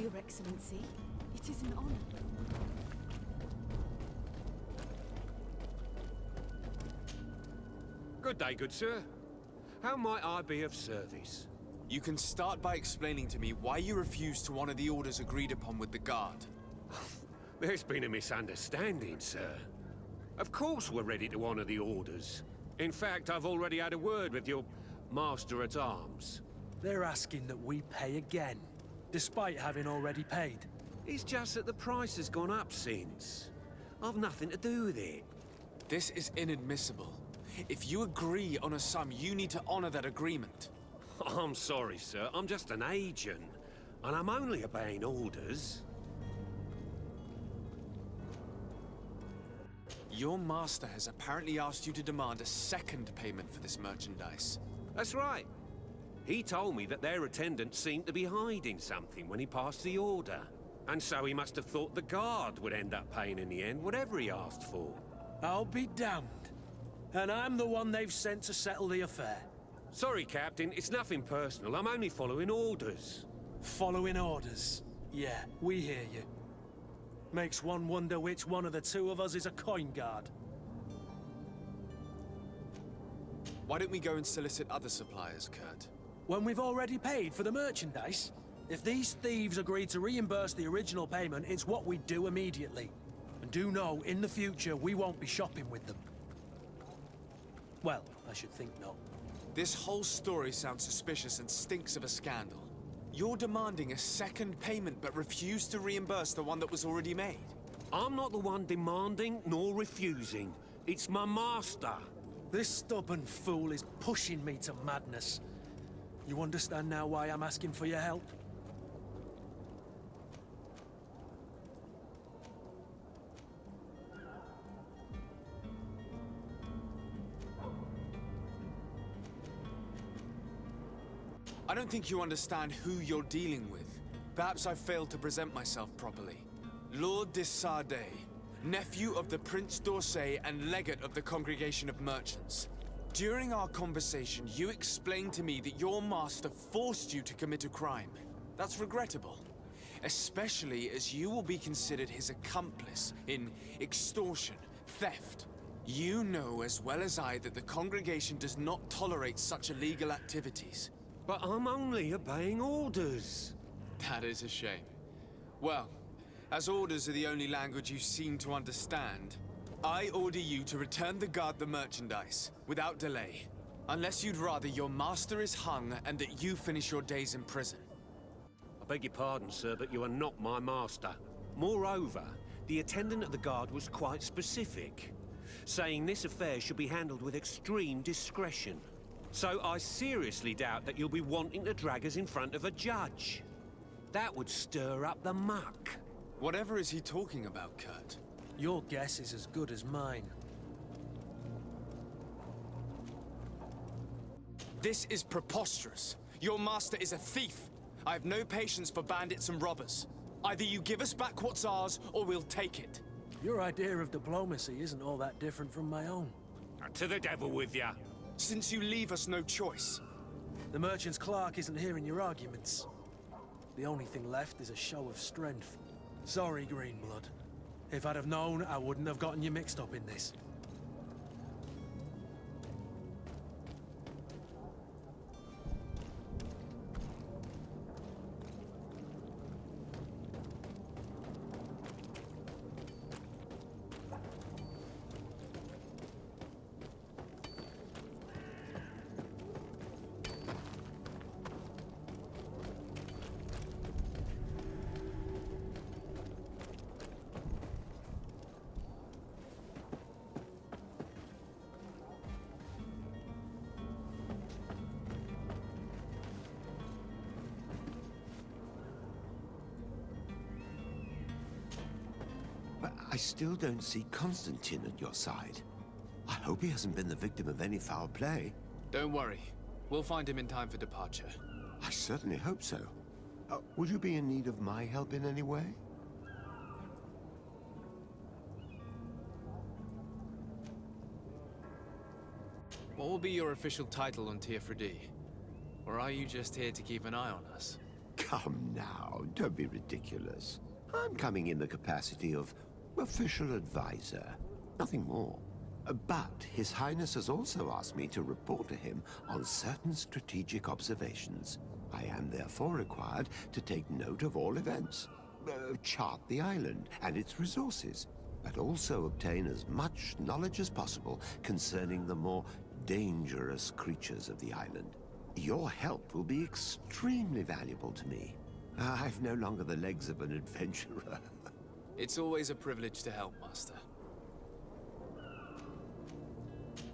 Your Excellency. It is an honor. Good day, good sir. How might I be of service? You can start by explaining to me why you refuse to honor the orders agreed upon with the Guard. There's been a misunderstanding, sir. Of course we're ready to honor the orders. In fact, I've already had a word with your Master-at-Arms. They're asking that we pay again, despite having already paid. It's just that the price has gone up since. I've nothing to do with it. This is inadmissible. If you agree on a sum, you need to honor that agreement. I'm sorry, sir. I'm just an agent. And I'm only obeying orders. Your master has apparently asked you to demand a second payment for this merchandise. That's right. He told me that their attendant seemed to be hiding something when he passed the order. And so he must have thought the Guard would end up paying in the end, whatever he asked for. I'll be damned. And I'm the one they've sent to settle the affair. Sorry, Captain. It's nothing personal. I'm only following orders. Following orders. Yeah, we hear you. Makes one wonder which one of the two of us is a coin guard. Why don't we go and solicit other suppliers, Kurt? When we've already paid for the merchandise? If these thieves agree to reimburse the original payment, it's what we do immediately. And do know, in the future, we won't be shopping with them. Well, I should think not. This whole story sounds suspicious and stinks of a scandal. You're demanding a second payment but refuse to reimburse the one that was already made. I'm not the one demanding nor refusing. It's my master. This stubborn fool is pushing me to madness. You understand now why I'm asking for your help? I don't think you understand who you're dealing with. Perhaps I failed to present myself properly. Lord de Sardet, nephew of the Prince d'Orsay and legate of the Congregation of Merchants. During our conversation, you explained to me that your master forced you to commit a crime. That's regrettable, especially as you will be considered his accomplice in extortion, theft. You know as well as I that the congregation does not tolerate such illegal activities. But I'm only obeying orders. That is a shame. Well, as orders are the only language you seem to understand, I order you to return the Guard the merchandise, without delay. Unless you'd rather your master is hung and that you finish your days in prison. I beg your pardon, sir, but you are not my master. Moreover, the attendant of the Guard was quite specific, saying this affair should be handled with extreme discretion. So I seriously doubt that you'll be wanting to drag us in front of a judge. That would stir up the muck. Whatever is he talking about, Kurt? Your guess is as good as mine. This is preposterous. Your master is a thief. I have no patience for bandits and robbers. Either you give us back what's ours, or we'll take it. Your idea of diplomacy isn't all that different from my own. To the devil with ya. Since you leave us no choice. The merchant's clerk isn't hearing your arguments. The only thing left is a show of strength. Sorry, Greenblood. If I'd have known, I wouldn't have gotten you mixed up in this. But I still don't see Constantine at your side. I hope he hasn't been the victim of any foul play. Don't worry. We'll find him in time for departure. I certainly hope so. Would you be in need of my help in any way? What will be your official title on Tier 4D? Or are you just here to keep an eye on us? Come now, don't be ridiculous. I'm coming in the capacity of official advisor, nothing more. But His Highness has also asked me to report to him on certain strategic observations. I am therefore required to take note of all events, chart the island and its resources, but also obtain as much knowledge as possible concerning the more dangerous creatures of the island. Your help will be extremely valuable to me. I've no longer the legs of an adventurer. It's always a privilege to help, Master.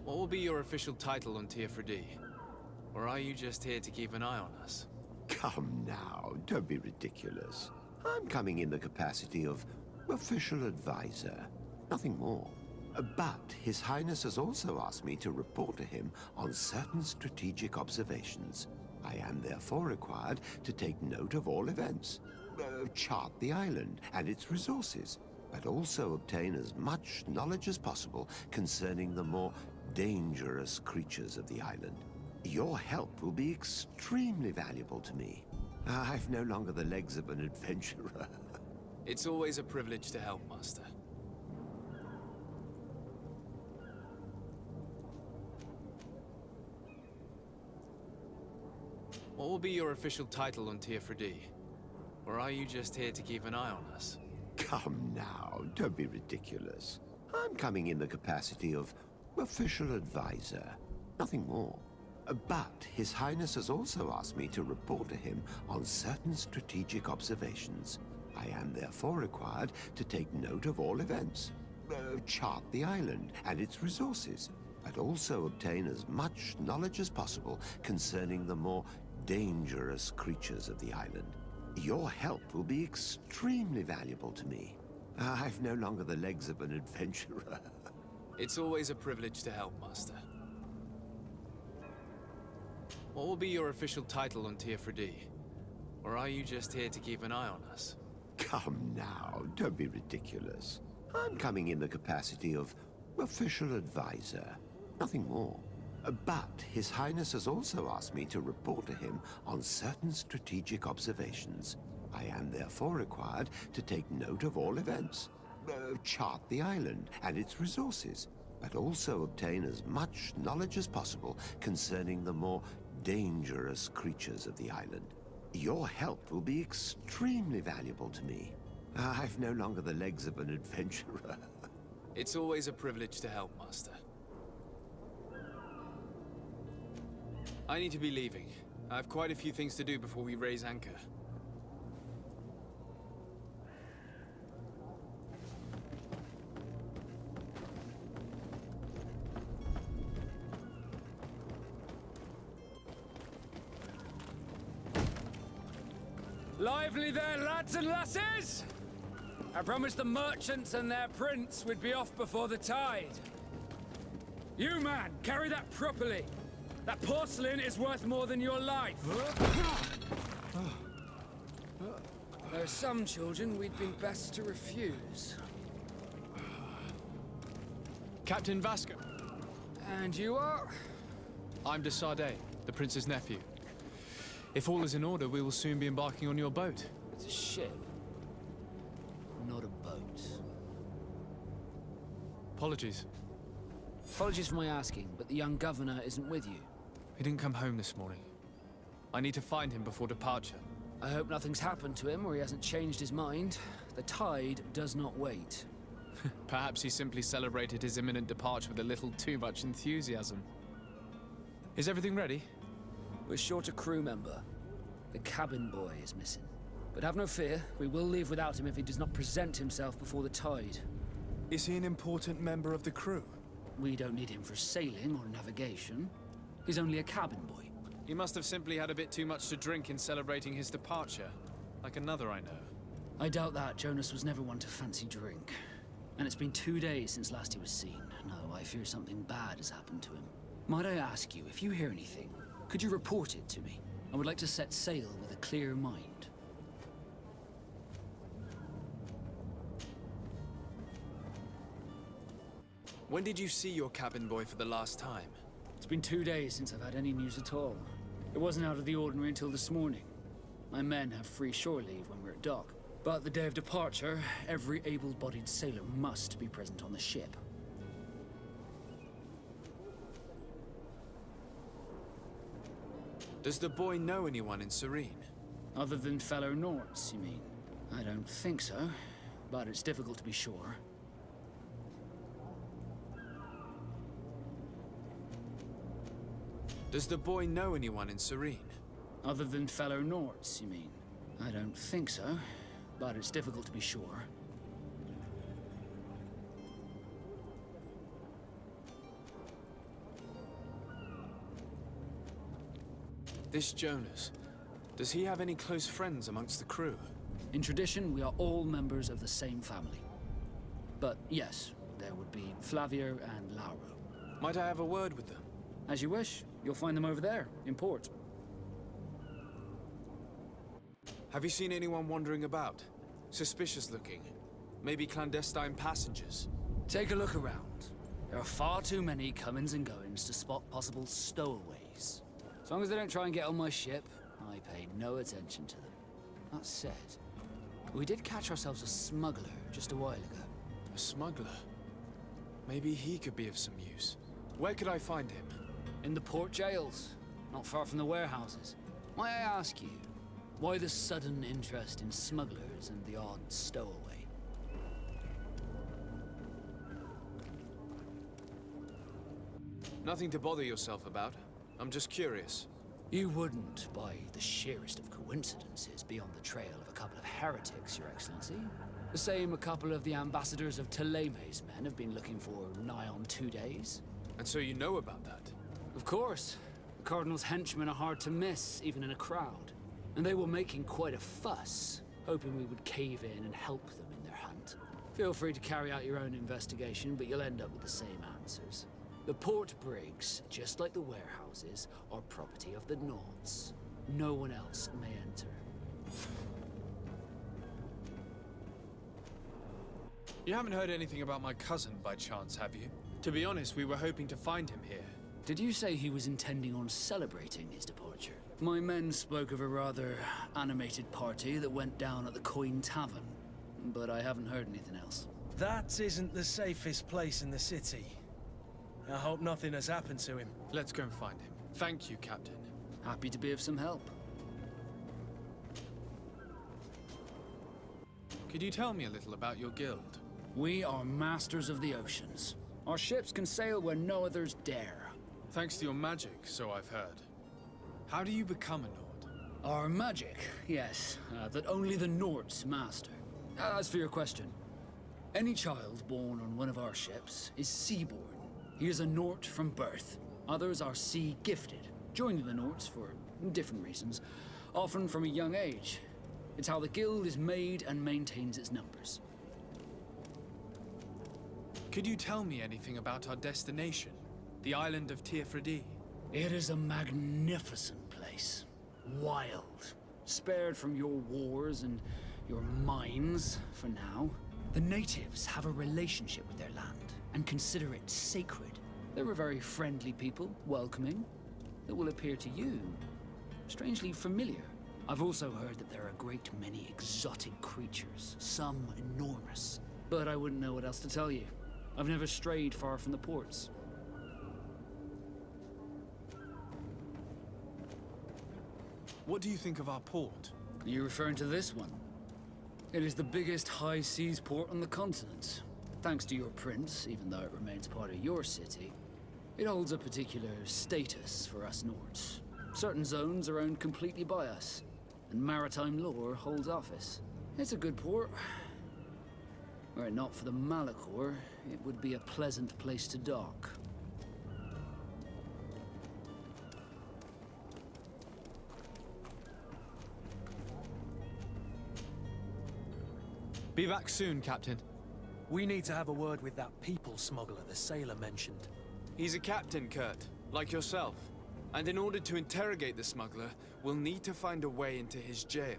What will be your official title on Tier Or are you just here to keep an eye on us? Come now, don't be ridiculous. I'm coming in the capacity of official advisor, nothing more. But His Highness has also asked me to report to him on certain strategic observations. I am therefore required to take note of all events, chart the island and its resources, but also obtain as much knowledge as possible concerning the more dangerous creatures of the island. Your help will be extremely valuable to me. I've no longer the legs of an adventurer. It's always a privilege to help, Master. What will be your official title on Tier Or are you just here to keep an eye on us? Come now, don't be ridiculous. I'm coming in the capacity of official advisor, nothing more. But His Highness has also asked me to report to him on certain strategic observations. I am therefore required to take note of all events, chart the island and its resources, but also obtain as much knowledge as possible concerning the more dangerous creatures of the island. Your help will be extremely valuable to me. I've no longer the legs of an adventurer. It's always a privilege to help, Master. What will be your official title on Tier Or are you just here to keep an eye on us? Come now, don't be ridiculous. I'm coming in the capacity of official advisor, nothing more. But His Highness has also asked me to report to him on certain strategic observations. I am therefore required to take note of all events, chart the island and its resources, but also obtain as much knowledge as possible concerning the more dangerous creatures of the island. Your help will be extremely valuable to me. I've no longer the legs of an adventurer. It's always a privilege to help, Master. I need to be leaving. I have quite a few things to do before we raise anchor. Lively there, lads and lasses! I promised the merchants and their prince we'd be off before the tide. You, man, carry that properly. That porcelain is worth more than your life. There are some children we'd been best to refuse. Captain Vasco. And you are? I'm de Sardet, the prince's nephew. If all is in order, we will soon be embarking on your boat. It's a ship, not a boat. Apologies. Apologies for my asking, but the young governor isn't with you. He didn't come home this morning. I need to find him before departure. I hope nothing's happened to him or he hasn't changed his mind. The tide does not wait. Perhaps he simply celebrated his imminent departure with a little too much enthusiasm. Is everything ready? We're short a crew member. The cabin boy is missing. But have no fear, we will leave without him if he does not present himself before the tide. Is he an important member of the crew? We don't need him for sailing or navigation. He's only a cabin boy. He must have simply had a bit too much to drink in celebrating his departure. Like another I know. I doubt that. Jonas was never one to fancy drink. And it's been 2 days since last he was seen. No, I fear something bad has happened to him. Might I ask you, if you hear anything, could you report it to me? I would like to set sail with a clear mind. When did you see your cabin boy for the last time? It's been 2 days since I've had any news at all. It wasn't out of the ordinary until this morning. My men have free shore leave when we're at dock. But the day of departure, every able-bodied sailor must be present on the ship. Does the boy know anyone in Serene? Other than fellow Nords, you mean? I don't think so, but it's difficult to be sure. Does the boy know anyone in Serene? Other than fellow Nords, you mean? I don't think so, but it's difficult to be sure. This Jonas, does he have any close friends amongst the crew? In tradition, we are all members of the same family. But yes, there would be Flavio and Lauro. Might I have a word with them? As you wish, you'll find them over there, in port. Have you seen anyone wandering about? Suspicious looking? Maybe clandestine passengers? Take a look around. There are far too many comings and goings to spot possible stowaways. As long as they don't try and get on my ship, I pay no attention to them. That said, we did catch ourselves a smuggler just a while ago. A smuggler? Maybe he could be of some use. Where could I find him? In the port jails, not far from the warehouses. Might I ask you, why the sudden interest in smugglers and the odd stowaway? Nothing to bother yourself about. I'm just curious. You wouldn't, by the sheerest of coincidences, be on the trail of a couple of heretics, Your Excellency. The same a couple of the ambassadors of Ptolemy's men have been looking for nigh on 2 days. And so you know about that? Of course. The Cardinal's henchmen are hard to miss, even in a crowd. And they were making quite a fuss, hoping we would cave in and help them in their hunt. Feel free to carry out your own investigation, but you'll end up with the same answers. The port brigs, just like the warehouses, are property of the Nords. No one else may enter. You haven't heard anything about my cousin by chance, have you? To be honest, we were hoping to find him here. Did you say he was intending on celebrating his departure? My men spoke of a rather animated party that went down at the Coin Tavern, but I haven't heard anything else. That isn't the safest place in the city. I hope nothing has happened to him. Let's go and find him. Thank you, Captain. Happy to be of some help. Could you tell me a little about your guild? We are masters of the oceans. Our ships can sail where no others dare. Thanks to your magic, so I've heard. How do you become a Nord? Our magic, yes, that only the Nords master. As for your question, any child born on one of our ships is seaborn. He is a Nord from birth. Others are sea-gifted, joining the Nords for different reasons, often from a young age. It's how the guild is made and maintains its numbers. Could you tell me anything about our destination? The island of Teofredi? It is a magnificent place. Wild. Spared from your wars and your mines, for now. The natives have a relationship with their land and consider it sacred. They're a very friendly people, welcoming, that will appear to you strangely familiar. I've also heard that there are a great many exotic creatures, some enormous. But I wouldn't know what else to tell you. I've never strayed far from the ports. What do you think of our port? Are you referring to this one? It is the biggest high seas port on the continent. Thanks to your prince, even though it remains part of your city, it holds a particular status for us Nords. Certain zones are owned completely by us, and maritime law holds office. It's a good port. Were it not for the Malachor, it would be a pleasant place to dock. Be back soon, Captain. We need to have a word with that people smuggler the sailor mentioned. He's a captain, Kurt, like yourself. And in order to interrogate the smuggler, we'll need to find a way into his jail.